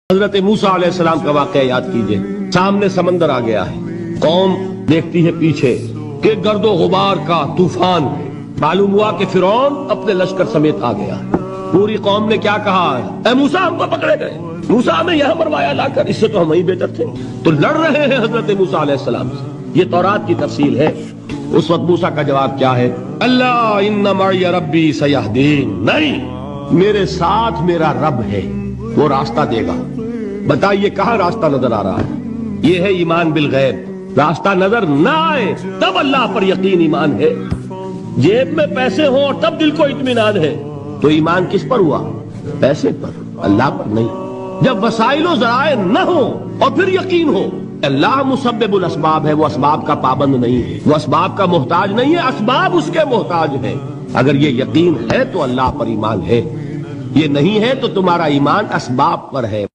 حضرت موسیٰ علیہ السلام کا واقعہ یاد کیجئے. سامنے سمندر آ گیا ہے، قوم دیکھتی ہے پیچھے کہ گرد و غبار کا طوفان ہے. معلوم ہوا کہ فرعون اپنے لشکر سمیت آ گیا. پوری قوم نے کیا کہا؟ اے موسیٰ ہم کو پکڑے گئے، موسیٰ ہمیں یہاں مروایا لا کر، اس سے تو ہم ہی بہتر تھے. تو لڑ رہے ہیں حضرت موسیٰ علیہ السلام سے. یہ تورات کی تفصیل ہے. اس وقت موسیٰ کا جواب کیا ہے؟ اللہ ان معی ربی سیہدین، نہیں، میرے ساتھ میرا رب ہے، وہ راستہ دے گا. بتائیے کہاں راستہ نظر آ رہا ہے؟ یہ ہے ایمان بالغیب. راستہ نظر نہ آئے تب اللہ پر یقین ایمان ہے. جیب میں پیسے ہوں اور تب دل کو اطمینان ہے تو ایمان کس پر ہوا؟ پیسے پر، اللہ پر نہیں. جب وسائل و ذرائع نہ ہو اور پھر یقین ہو اللہ مسبب الاسباب ہے، وہ اسباب کا پابند نہیں ہے، وہ اسباب کا محتاج نہیں ہے، اسباب اس کے محتاج ہیں. اگر یہ یقین ہے تو اللہ پر ایمان ہے، یہ نہیں ہے تو تمہارا ایمان اسباب پر ہے.